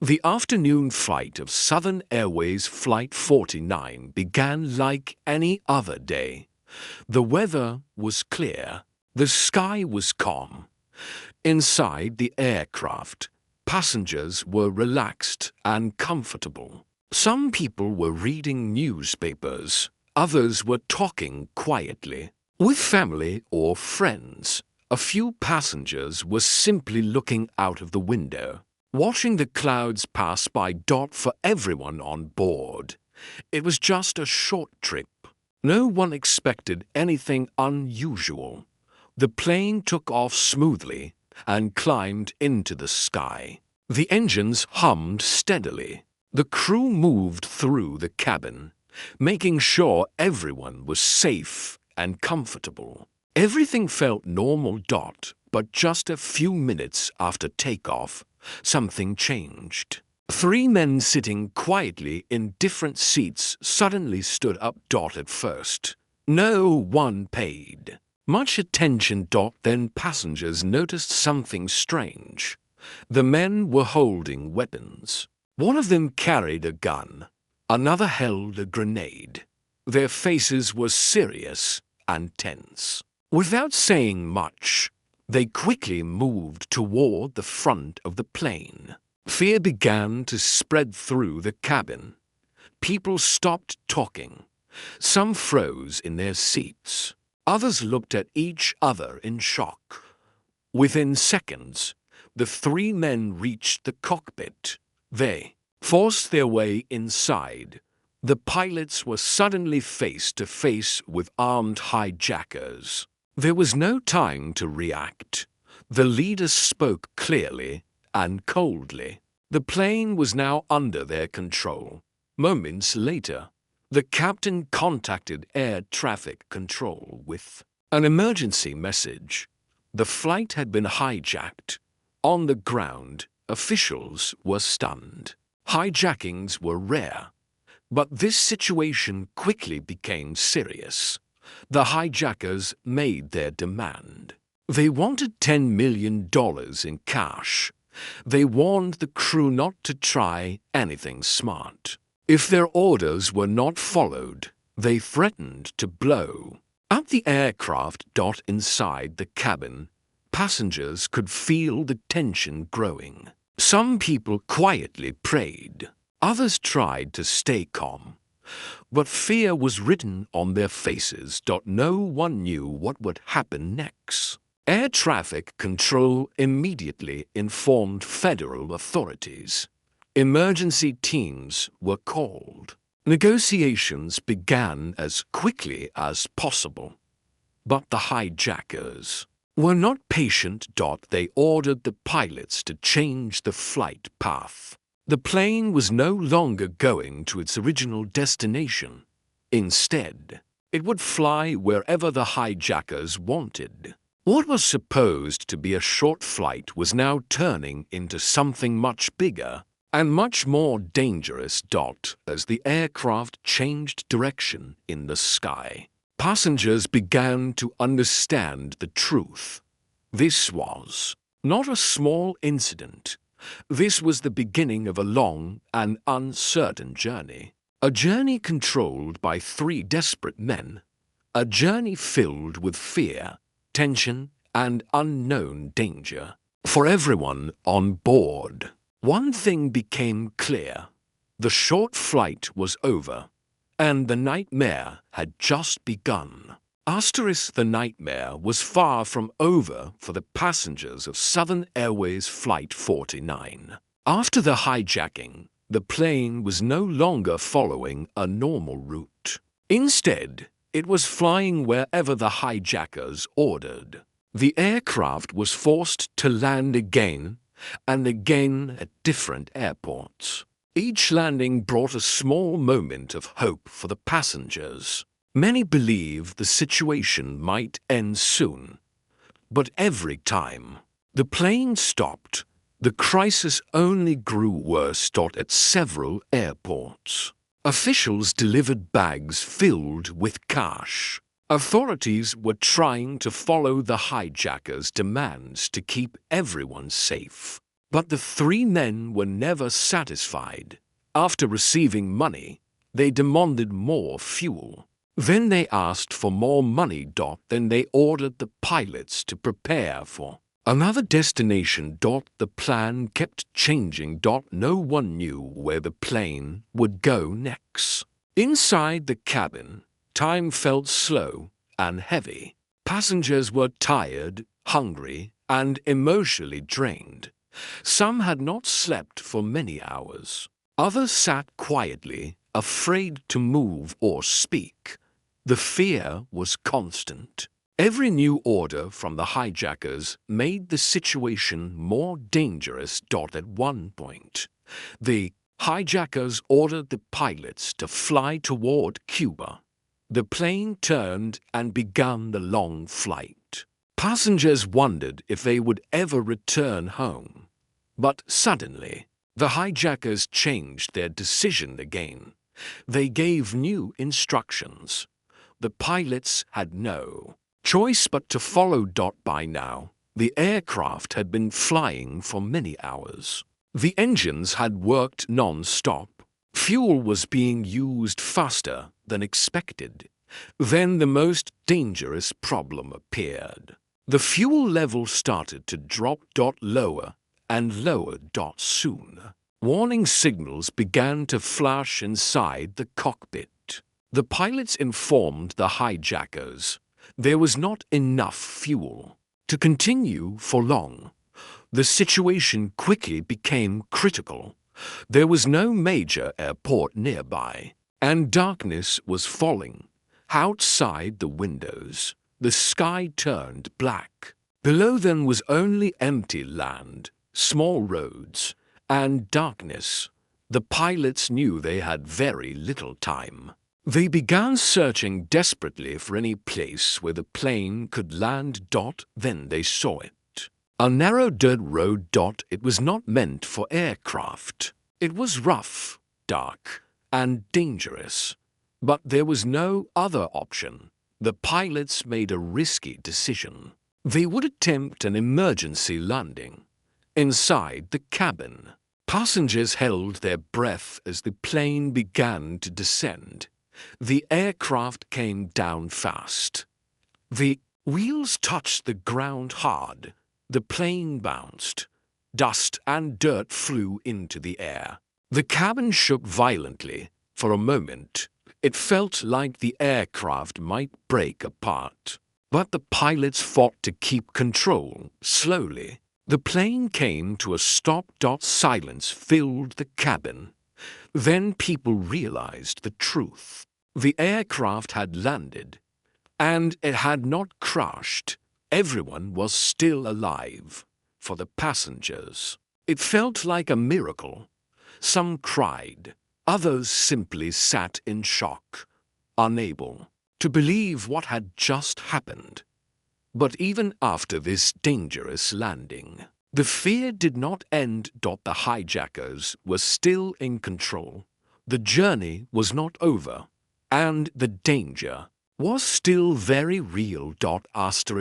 The afternoon flight of Southern Airways Flight 49 began like any other day. The weather was clear. The sky was calm. Inside the aircraft, passengers were relaxed and comfortable. Some people were reading newspapers. Others were talking quietly with family or friends. A few passengers were simply looking out of the window, watching the clouds pass by. For everyone on board, it was just a short trip. No one expected anything unusual. The plane took off smoothly and climbed into the sky. The engines hummed steadily. The crew moved through the cabin, making sure everyone was safe and comfortable. Everything felt normal. But just a few minutes after takeoff, something changed. Three men sitting quietly in different seats suddenly stood up. At first, no one paid much attention. Then passengers noticed something strange. The men were holding weapons. One of them carried a gun. Another held a grenade. Their faces were serious and tense. Without saying much, they quickly moved toward the front of the plane. Fear began to spread through the cabin. People stopped talking. Some froze in their seats. Others looked at each other in shock. Within seconds, the three men reached the cockpit. They forced their way inside. The pilots were suddenly face to face with armed hijackers. There was no time to react. The leader spoke clearly and coldly. The plane was now under their control. Moments later, the captain contacted air traffic control with an emergency message. The flight had been hijacked. On the ground, officials were stunned. Hijackings were rare, but this situation quickly became serious. The hijackers made their demand. They wanted $10 million in cash. They warned the crew not to try anything smart. If their orders were not followed, they threatened to blow up the aircraft. Inside the cabin, passengers could feel the tension growing. Some people quietly prayed. Others tried to stay calm. But fear was written on their faces. No one knew what would happen next. Air traffic control immediately informed federal authorities. Emergency teams were called. Negotiations began as quickly as possible. But the hijackers were not patient. They ordered the pilots to change the flight path. The plane was no longer going to its original destination. Instead, it would fly wherever the hijackers wanted. What was supposed to be a short flight was now turning into something much bigger and much more dangerous. As the aircraft changed direction in the sky, passengers began to understand the truth. This was not a small incident. This was the beginning of a long and uncertain journey. A journey controlled by three desperate men. A journey filled with fear, tension, and unknown danger. For everyone on board, one thing became clear. The short flight was over, and the nightmare had just begun. The nightmare was far from over for the passengers of Southern Airways Flight 49. After the hijacking, the plane was no longer following a normal route. Instead, it was flying wherever the hijackers ordered. The aircraft was forced to land again and again at different airports. Each landing brought a small moment of hope for the passengers. Many believed the situation might end soon. But every time the plane stopped, the crisis only grew worse. At several airports, officials delivered bags filled with cash. Authorities were trying to follow the hijackers' demands to keep everyone safe. But the three men were never satisfied. After receiving money, they demanded more fuel. Then they asked for more money. Then they ordered the pilots to prepare for another destination. The plan kept changing. No one knew where the plane would go next. Inside the cabin, time felt slow and heavy. Passengers were tired, hungry, and emotionally drained. Some had not slept for many hours. Others sat quietly, afraid to move or speak. The fear was constant. Every new order from the hijackers made the situation more dangerous. At one point, the hijackers ordered the pilots to fly toward Cuba. The plane turned and began the long flight. Passengers wondered if they would ever return home. But suddenly, the hijackers changed their decision again. They gave new instructions. The pilots had no choice but to follow. By now, the aircraft had been flying for many hours. The engines had worked non-stop. Fuel was being used faster than expected. Then the most dangerous problem appeared. The fuel level started to drop. Lower and lower. Soon, warning signals began to flash inside the cockpit. The pilots informed the hijackers there was not enough fuel to continue for long. The situation quickly became critical. There was no major airport nearby, and darkness was falling. Outside the windows, the sky turned black. Below them was only empty land, small roads, and darkness. The pilots knew they had very little time. They began searching desperately for any place where the plane could land. Then they saw it. A narrow dirt road. It was not meant for aircraft. It was rough, dark, and dangerous. But there was no other option. The pilots made a risky decision. They would attempt an emergency landing. Inside the cabin, passengers held their breath as the plane began to descend. The aircraft came down fast. The wheels touched the ground hard. The plane bounced. Dust and dirt flew into the air. The cabin shook violently. For a moment, it felt like the aircraft might break apart. But the pilots fought to keep control. Slowly, the plane came to a stop. Silence filled the cabin. Then people realized the truth. The aircraft had landed, and it had not crashed. Everyone was still alive. For the passengers, it felt like a miracle. Some cried. Others simply sat in shock, unable to believe what had just happened. But even after this dangerous landing, the fear did not end. The hijackers were still in control. The journey was not over, and the danger was still very real. After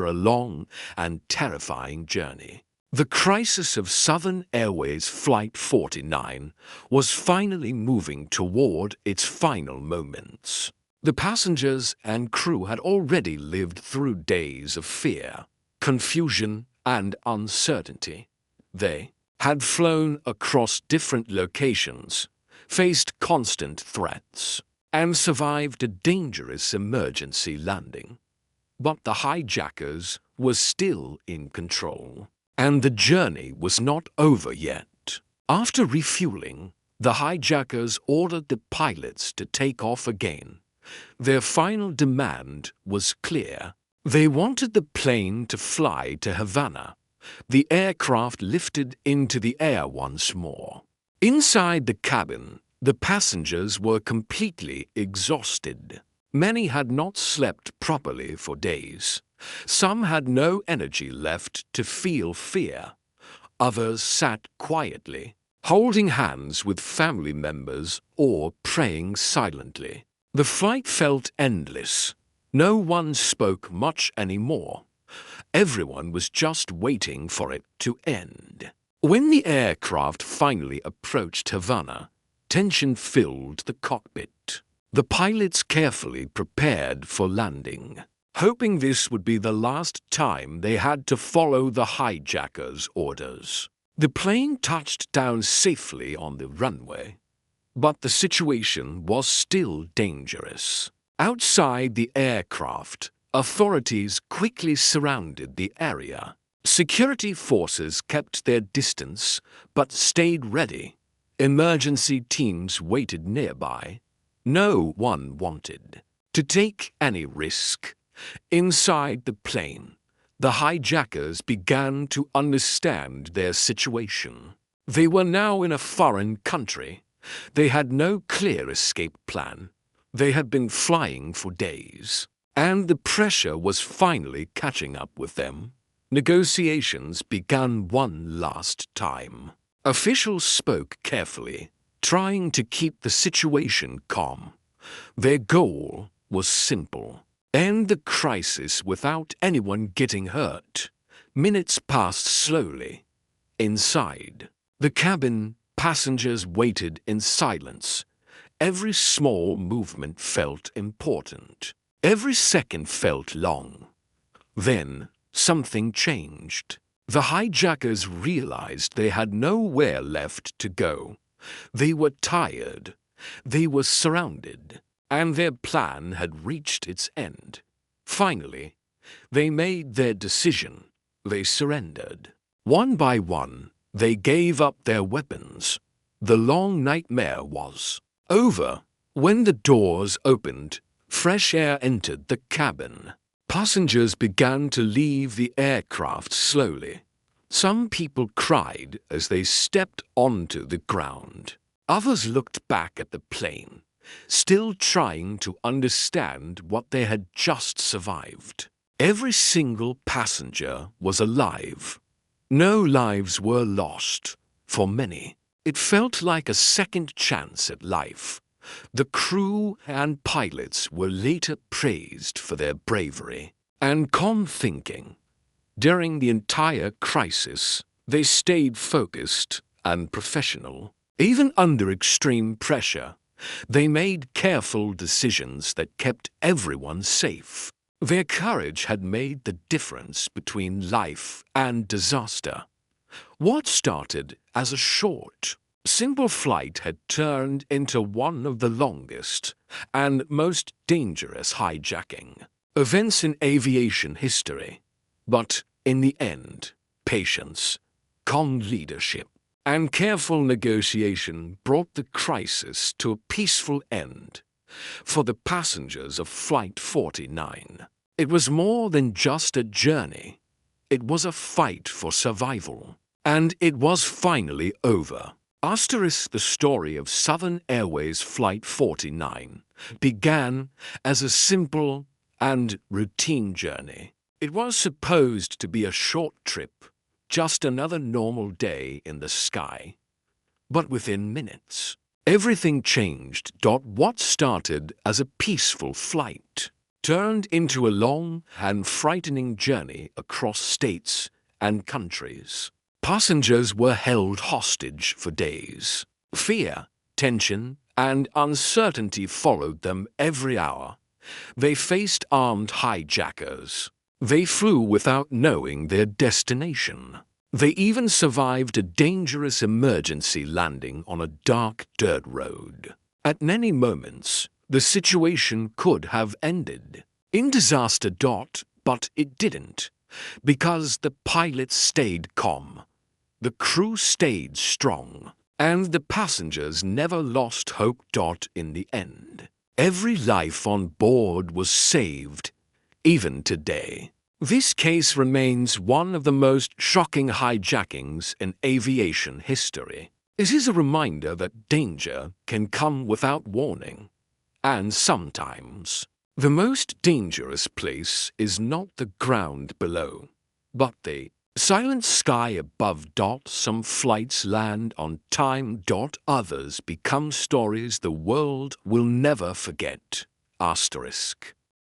a long and terrifying journey, the crisis of Southern Airways Flight 49 was finally moving toward its final moments. The passengers and crew had already lived through days of fear, confusion, and uncertainty. They had flown across different locations, faced constant threats, and survived a dangerous emergency landing. But the hijackers were still in control, and the journey was not over yet. After refueling, the hijackers ordered the pilots to take off again. Their final demand was clear. They wanted the plane to fly to Havana. The aircraft lifted into the air once more. Inside the cabin, the passengers were completely exhausted. Many had not slept properly for days. Some had no energy left to feel fear. Others sat quietly, holding hands with family members or praying silently. The flight felt endless. No one spoke much anymore. Everyone was just waiting for it to end. When the aircraft finally approached Havana, tension filled the cockpit. The pilots carefully prepared for landing, hoping this would be the last time they had to follow the hijackers' orders. The plane touched down safely on the runway, but the situation was still dangerous. Outside the aircraft, authorities quickly surrounded the area. Security forces kept their distance but stayed ready. Emergency teams waited nearby. No one wanted to take any risk. Inside the plane, the hijackers began to understand their situation. They were now in a foreign country. They had no clear escape plan. They had been flying for days, and the pressure was finally catching up with them. Negotiations began one last time. Officials spoke carefully, trying to keep the situation calm. Their goal was simple: end the crisis without anyone getting hurt. Minutes passed slowly. Inside the cabin, passengers waited in silence. Every small movement felt important. Every second felt long. Then something changed. The hijackers realized they had nowhere left to go. They were tired. They were surrounded, and their plan had reached its end. Finally, they made their decision. They surrendered. One by one, they gave up their weapons. The long nightmare was over. When the doors opened, fresh air entered the cabin. Passengers began to leave the aircraft slowly. Some people cried as they stepped onto the ground. Others looked back at the plane, still trying to understand what they had just survived. Every single passenger was alive. No lives were lost. For many, it felt like a second chance at life. The crew and pilots were later praised for their bravery and calm thinking. During the entire crisis, they stayed focused and professional. Even under extreme pressure, they made careful decisions that kept everyone safe. Their courage had made the difference between life and disaster. What started as a short, simple flight had turned into one of the longest and most dangerous hijacking events in aviation history. But in the end, patience, calm leadership, and careful negotiation brought the crisis to a peaceful end. For the passengers of Flight 49, it was more than just a journey. It was a fight for survival. And it was finally over. The story of Southern Airways Flight 49 began as a simple and routine journey. It was supposed to be a short trip, just another normal day in the sky. But within minutes, everything changed. What started as a peaceful flight turned into a long and frightening journey across states and countries. Passengers were held hostage for days. Fear, tension, and uncertainty followed them every hour. They faced armed hijackers. They flew without knowing their destination. They even survived a dangerous emergency landing on a dark dirt road. At many moments, the situation could have ended in disaster. But it didn't, because the pilots stayed calm. The crew stayed strong, and the passengers never lost hope. In the end, every life on board was saved, even today. This case remains one of the most shocking hijackings in aviation history. It is a reminder that danger can come without warning, and sometimes the most dangerous place is not the ground below, but the silent sky above. Some flights land on time. Others become stories the world will never forget. Asterisk.